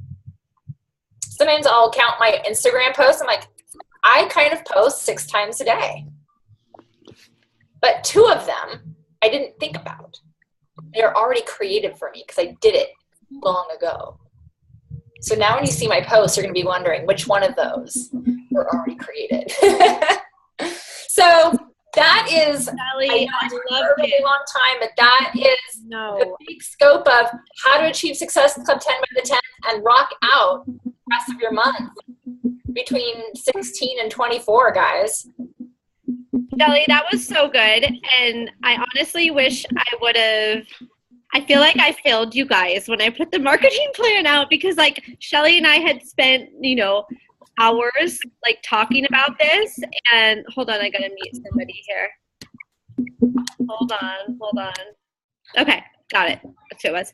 Sometimes I'll count my Instagram posts. I'm like, I kind of post 6 times a day. But 2 of them I didn't think about. They're already created for me because I did it long ago. So now when you see my posts, you're going to be wondering which one of those were already created. So that is, Shelly, I love a really long time, but that is the big scope of how to achieve success Club 10 by the 10th and rock out the rest of your month between 16 and 24, guys. Shelly, that was so good. And I honestly wish I feel like I failed you guys when I put the marketing plan out, because like Shelly and I had spent, hours like talking about this. And hold on, I got to meet somebody here. Hold on. Okay, got it. That's who it was.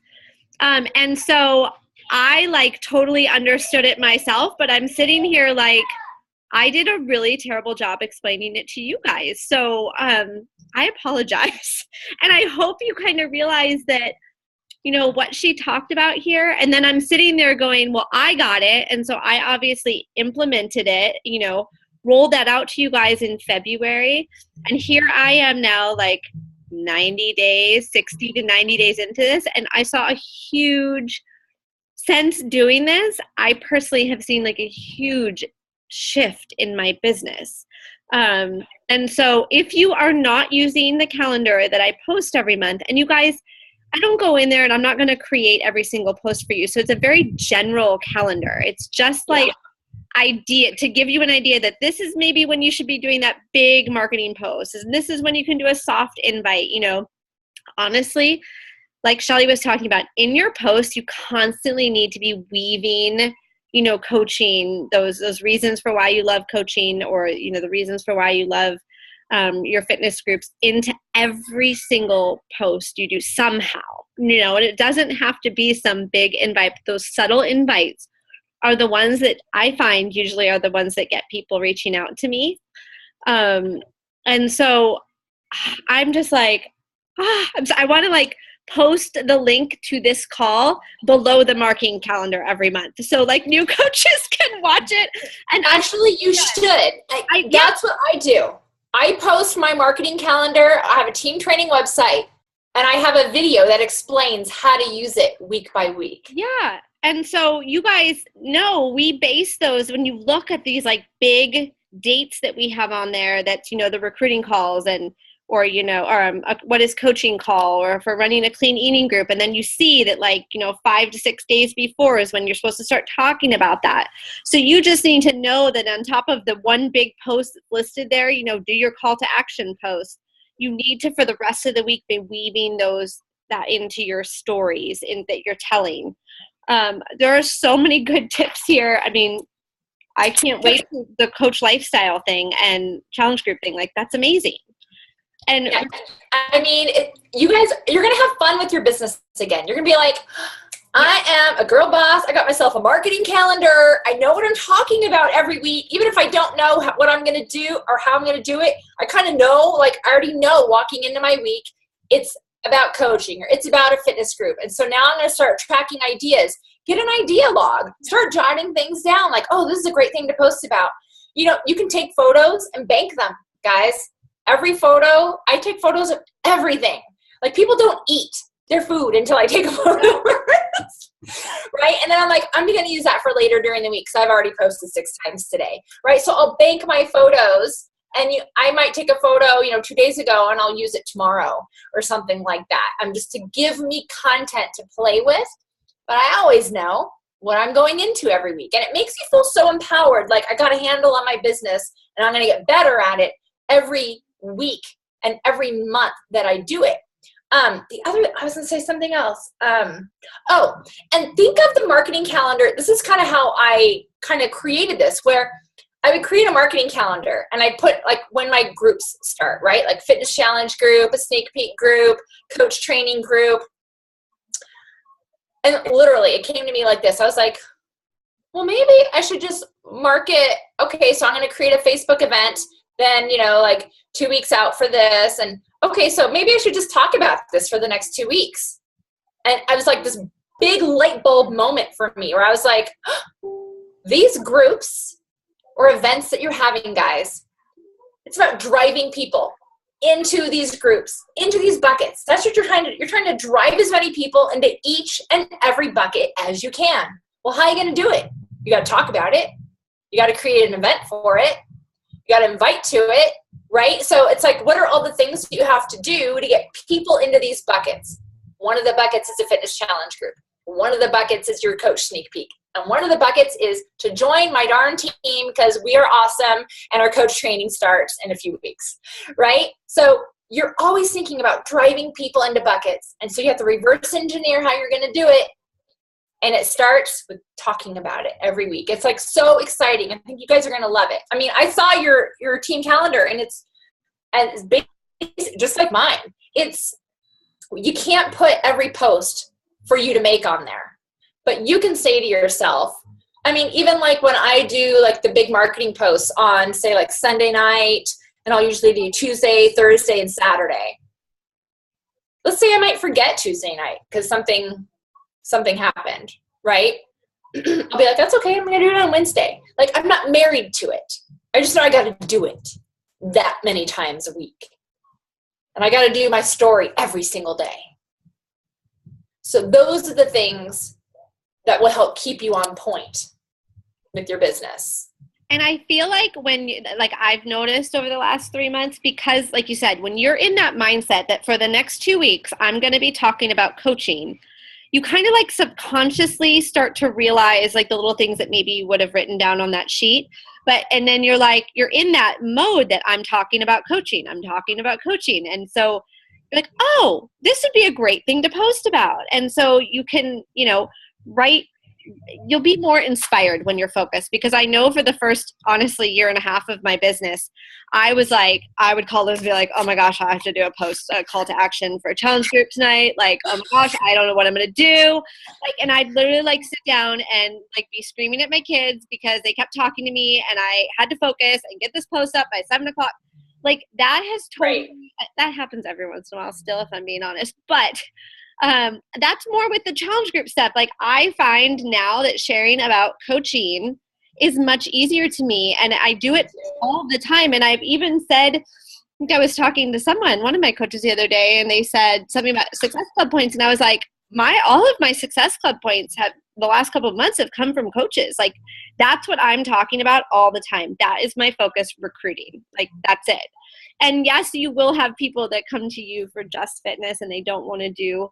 And so I like totally understood it myself, but I'm sitting here like, I did a really terrible job explaining it to you guys. So I apologize. And I hope you kind of realize that, what she talked about here. And then I'm sitting there going, well, I got it. And so I obviously implemented it, rolled that out to you guys in February. And here I am now, like 90 days, 60 to 90 days into this. And I saw a huge, since doing this, I personally have seen like a huge shift in my business. And so if you are not using the calendar that I post every month, and you guys, I don't go in there and I'm not going to create every single post for you. So it's a very general calendar. It's just like idea to give you an idea that this is maybe when you should be doing that big marketing post, and this is when you can do a soft invite. Honestly, like Shelly was talking about, in your post, you constantly need to be weaving coaching, those reasons for why you love coaching, or, the reasons for why you love your fitness groups into every single post you do somehow, and it doesn't have to be some big invite. Those subtle invites are the ones that I find usually are the ones that get people reaching out to me. And so I'm just like, I want to like post the link to this call below the marketing calendar every month, so like new coaches can watch it. And actually, you should. That's what I do. I post my marketing calendar. I have a team training website, and I have a video that explains how to use it week by week. Yeah. And so you guys know we base those, when you look at these like big dates that we have on there, that's, the recruiting calls or what is coaching call, or if we're running a clean eating group. And then you see that 5 to 6 days before is when you're supposed to start talking about that. So you just need to know that on top of the one big post listed there, do your call to action post. You need to, for the rest of the week, be weaving that into your stories that you're telling. There are so many good tips here. I mean, I can't wait for the coach lifestyle thing and challenge group thing. Like, that's amazing. And yeah, I mean, you guys, you're going to have fun with your business again. You're going to be like, I am a girl boss. I got myself a marketing calendar. I know what I'm talking about every week. Even if I don't know what I'm going to do or how I'm going to do it, I kind of know, I already know walking into my week, it's about coaching or it's about a fitness group. And so now I'm going to start tracking ideas. Get an idea log. Start jotting things down like, oh, this is a great thing to post about. You can take photos and bank them, guys. Every photo, I take photos of everything. Like, people don't eat their food until I take a photo. Right? And then I'm like, I'm going to use that for later during the week because I've already posted 6 times today. Right? So I'll bank my photos And I might take a photo, 2 days ago, and I'll use it tomorrow or something like that. Just to give me content to play with. But I always know what I'm going into every week. And it makes me feel so empowered. Like I got a handle on my business and I'm going to get better at it every week and every month that I do it. I was going to say something else. And think of the marketing calendar. This is kind of how I kind of created this, where I would create a marketing calendar and I put like when my groups start, right? Like fitness challenge group, a sneak peek group, coach training group. And literally it came to me like this. I was like, well, maybe I should just market. Okay, so I'm going to create a Facebook event, then, like 2 weeks out for this. And okay, so maybe I should just talk about this for the next 2 weeks. And I was like this big light bulb moment for me where I was like, these groups or events that you're having, guys, it's about driving people into these groups, into these buckets. That's what you're trying to drive as many people into each and every bucket as you can. Well, how are you going to do it? You got to talk about it. You got to create an event for it. You got to invite to it, right? So it's like, what are all the things you have to do to get people into these buckets? One of the buckets is a fitness challenge group. One of the buckets is your coach sneak peek. And one of the buckets is to join my darn team because we are awesome and our coach training starts in a few weeks, right? So you're always thinking about driving people into buckets. And so you have to reverse engineer how you're going to do it. And it starts with talking about it every week. It's like so exciting. I think you guys are going to love it. I mean, I saw your team calendar and it's basic, just like mine. You can't put every post for you to make on there. But you can say to yourself, I mean, even like when I do like the big marketing posts on, say, like Sunday night, and I'll usually do Tuesday, Thursday, and Saturday. Let's say I might forget Tuesday night because something happened, right? I'll be like, that's okay. I'm going to do it on Wednesday. Like, I'm not married to it. I just know I got to do it that many times a week. And I got to do my story every single day. So those are the things that will help keep you on point with your business. And I feel like I've noticed over the last 3 months, because like you said, when you're in that mindset that for the next 2 weeks, I'm going to be talking about coaching, you kind of like subconsciously start to realize like the little things that maybe you would have written down on that sheet. And then you're in that mode that I'm talking about coaching. And so you're like, oh, this would be a great thing to post about. And so you can, you'll be more inspired when you're focused, because I know for the first, honestly, year and a half of my business, I was like, I would call those and be like, oh my gosh, I have to do a call to action for a challenge group tonight. Like, oh my gosh, I don't know what I'm going to do. And I'd literally sit down and be screaming at my kids because they kept talking to me and I had to focus and get this post up by 7:00. That has that happens every once in a while still, if I'm being honest, but that's more with the challenge group stuff. I find now that sharing about coaching is much easier to me, and I do it all the time. And I've even said, I think I was talking to one of my coaches the other day, and they said something about Success Club points. And I was like, all of my Success Club points the last couple of months have come from coaches. That's what I'm talking about all the time. That is my focus, recruiting. That's it. And yes, you will have people that come to you for just fitness and they don't want to do,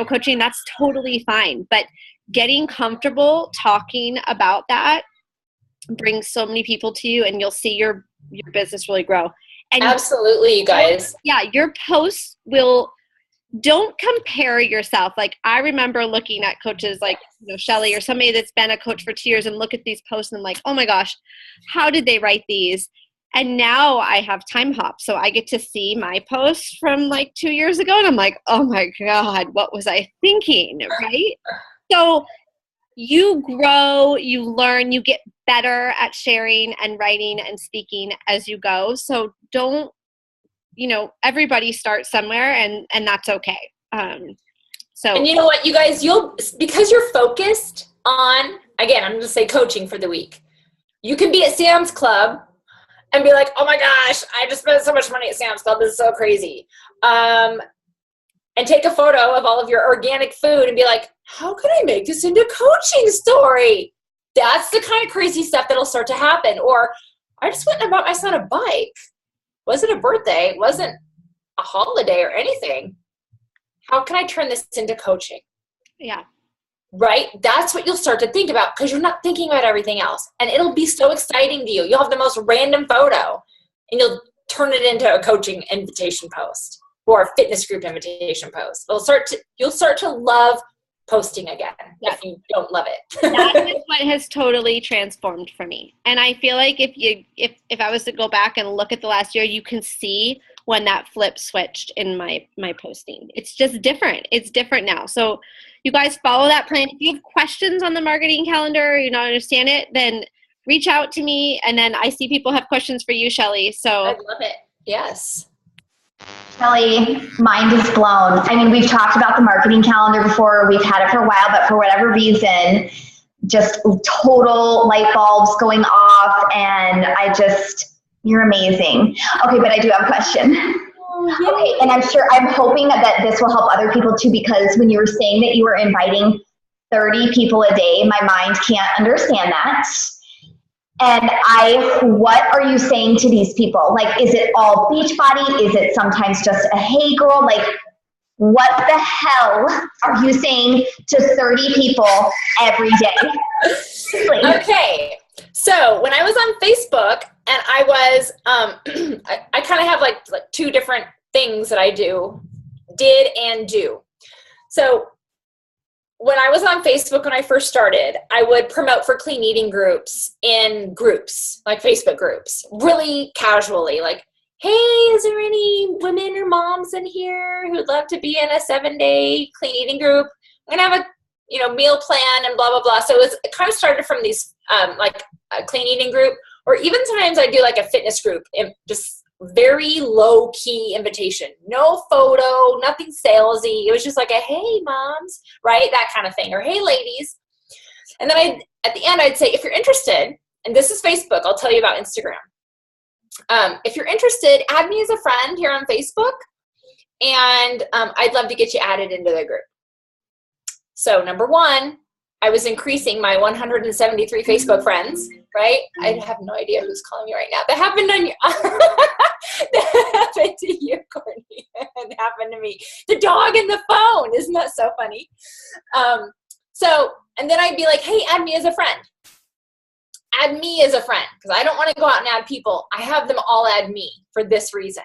coaching. That's totally fine. But getting comfortable talking about that brings so many people to you, and you'll see your business really grow. And absolutely, you guys. Yeah, your posts don't compare yourself. I remember looking at coaches like Shelly or somebody that's been a coach for 2 years and look at these posts and I'm like, oh my gosh, how did they write these? And now I have time hop, so I get to see my posts from 2 years ago, and I'm like, oh my God, what was I thinking, right? So you grow, you learn, you get better at sharing and writing and speaking as you go. So don't, everybody starts somewhere, and that's okay. And you know what, you guys, because you're focused on, again, I'm going to say coaching for the week. You can be at Sam's Club and be like, oh my gosh, I just spent so much money at Sam's Club. This is so crazy. And take a photo of all of your organic food and be like, how can I make this into a coaching story? That's the kind of crazy stuff that'll start to happen. Or I just went and bought my son a bike. Wasn't a birthday. It wasn't a holiday or anything. How can I turn this into coaching? Yeah. Right? That's what you'll start to think about because you're not thinking about everything else. And it'll be so exciting to you. You'll have the most random photo and you'll turn it into a coaching invitation post or a fitness group invitation post. You'll start to love posting again if you don't love it. That is what has totally transformed for me. And I feel like if I was to go back and look at the last year, you can see when that flip switched in my posting. It's just different. It's different now. So you guys follow that plan. If you have questions on the marketing calendar or you don't understand it, then reach out to me. And then I see people have questions for you, Shelly. So I love it. Yes. Shelly, mind is blown. I mean, we've talked about the marketing calendar before. We've had it for a while, but for whatever reason, just total light bulbs going off. And you're amazing. Okay, but I do have a question. Okay, and I'm hoping that this will help other people too, because when you were saying that you were inviting 30 people a day, my mind can't understand that. And what are you saying to these people? Like, is it all Beachbody? Is it sometimes just a hey girl? Like, what the hell are you saying to 30 people every day? Okay. So when I was on Facebook and I was, I kind of have like two different things that I did and do. So when I was on Facebook, when I first started, I would promote for clean eating groups in groups, like Facebook groups, really casually, like, hey, is there any women or moms in here who'd love to be in a 7-day clean eating group? I'm going to have a meal plan and blah, blah, blah. So it kind of started from these, like a clean eating group, or even sometimes I do like a fitness group, just very low key invitation, no photo, nothing salesy. It was just like a, hey moms, right? That kind of thing. Or, hey ladies. And then at the end, I'd say, if you're interested, and this is Facebook, I'll tell you about Instagram. If you're interested, add me as a friend here on Facebook. And I'd love to get you added into the group. So number one, I was increasing my 173 Facebook friends, right? I have no idea who's calling me right now. That happened on you. That happened to you, Courtney. It happened to me. The dog and the phone. Isn't that so funny? And then I'd be like, hey, add me as a friend. Add me as a friend. Because I don't want to go out and add people. I have them all add me for this reason.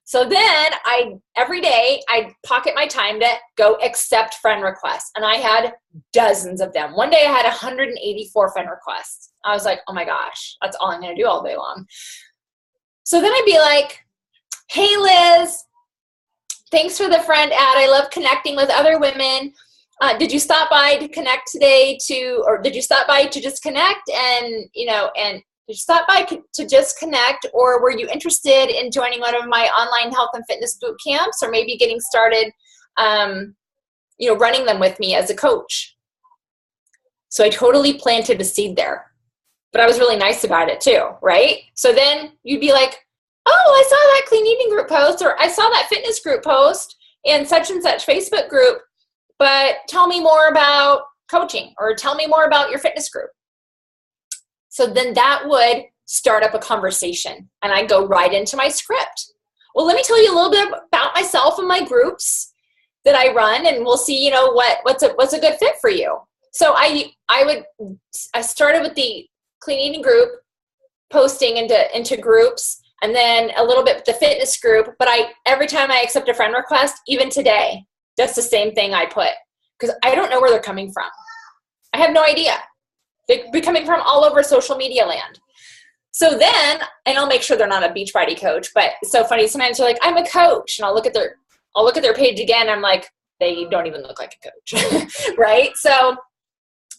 So then every day I'd pocket my time to go accept friend requests. And I had dozens of them. One day I had 184 friend requests. I was like, oh my gosh, that's all I'm going to do all day long. So then I'd be like, hey Liz, thanks for the friend ad. I love connecting with other women. Did you stop by to connect today or did you stop by to just connect and did you stop by to just connect, or were you interested in joining one of my online health and fitness boot camps, or maybe getting started, running them with me as a coach? So I totally planted a seed there, but I was really nice about it too, right? So then you'd be like, oh, I saw that clean eating group post, or I saw that fitness group post in such and such Facebook group, but tell me more about coaching, or tell me more about your fitness group. So then that would start up a conversation, and I go right into my script. Well, let me tell you a little bit about myself and my groups that I run, and we'll see, what's a good fit for you. So I started with the clean eating group, posting into groups, and then a little bit with the fitness group. But every time I accept a friend request, even today, that's the same thing I put, because I don't know where they're coming from. I have no idea. They'd be coming from all over social media land. So then, and I'll make sure they're not a Beachbody coach, but it's so funny. Sometimes they're like, I'm a coach. And I'll look at their page again. I'm like, they don't even look like a coach. Right? So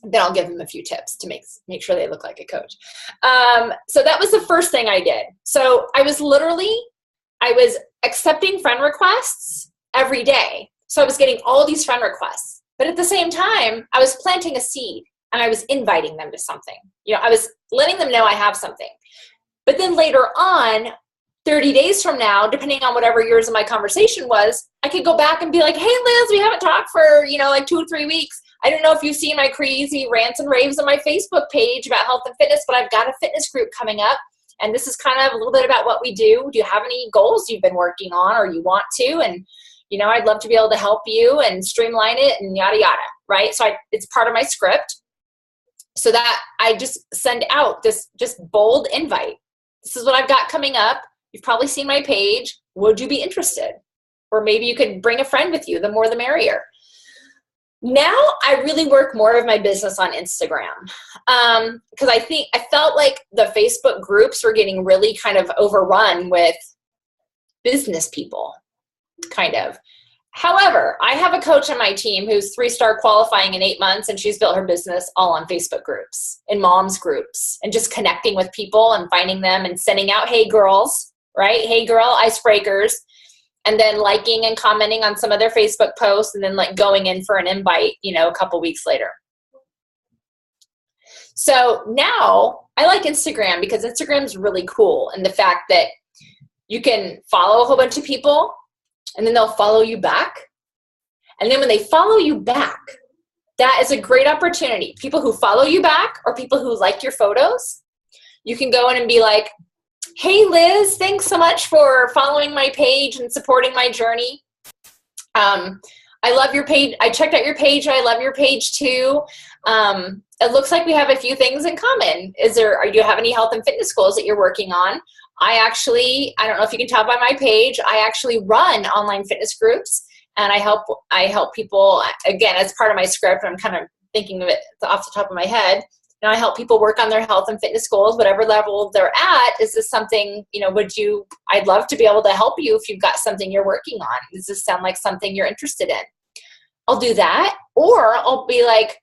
then I'll give them a few tips to make sure they look like a coach. So that was the first thing I did. So I was accepting friend requests every day. So I was getting all these friend requests, but at the same time, I was planting a seed. And I was inviting them to something. I was letting them know I have something. But then later on, 30 days from now, depending on whatever years of my conversation was, I could go back and be like, hey, Liz, we haven't talked for, like 2 or 3 weeks. I don't know if you've seen my crazy rants and raves on my Facebook page about health and fitness, but I've got a fitness group coming up. And this is kind of a little bit about what we do. Do you have any goals you've been working on or you want to? And, you know, I'd love to be able to help you and streamline it and yada, yada, right? So it's part of my script, so that I just send out this just bold invite. This is what I've got coming up. You've probably seen my page. Would you be interested? Or maybe you could bring a friend with you. The more the merrier. Now I really work more of my business on Instagram, because I felt like the Facebook groups were getting really kind of overrun with business people, kind of. However, I have a coach on my team who's 3-star qualifying in 8 months, and she's built her business all on Facebook groups and moms groups and just connecting with people and finding them and sending out, hey girls, right? Hey girl, icebreakers. And then liking and commenting on some of their Facebook posts, and then like going in for an invite, you know, a couple weeks later. So now I like Instagram because Instagram's really cool. And the fact that you can follow a whole bunch of people and then they'll follow you back. And then when they follow you back, that is a great opportunity. People who follow you back or people who like your photos, you can go in and be like, hey, Liz, thanks so much for following my page and supporting my journey. I love your page. I checked out your page. I love your page too. It looks like we have a few things in common. Do you have any health and fitness goals that you're working on? I don't know if you can tell by my page, I actually run online fitness groups, and I help people, again, as part of my script. I'm kind of thinking of it off the top of my head. I help people work on their health and fitness goals, whatever level they're at. Is this something, you know, I'd love to be able to help you if you've got something you're working on. Does this sound like something you're interested in? I'll do that. Or I'll be like,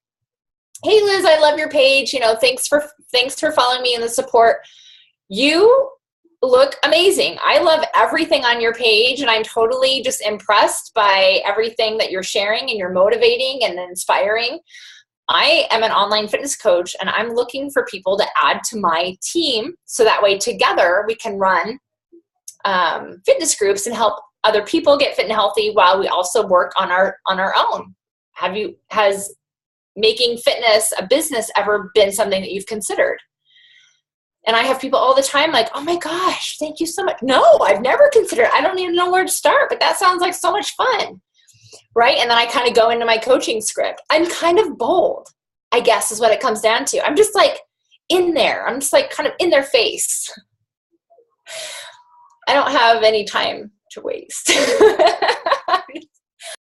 hey, Liz, I love your page. You know, thanks for following me and the support. You look amazing. I love everything on your page, and I'm totally just impressed by everything that you're sharing, and you're motivating and inspiring. I am an online fitness coach, and I'm looking for people to add to my team, so that way together we can run fitness groups and help other people get fit and healthy while we also work on our own. Has making fitness a business ever been something that you've considered? And I have people all the time like, oh my gosh, thank you so much. No, I've never considered. I don't even know where to start, but that sounds like so much fun. Right? And then I kind of go into my coaching script. I'm kind of bold, I guess, is what it comes down to. I'm just like in there. I'm just like kind of in their face. I don't have any time to waste.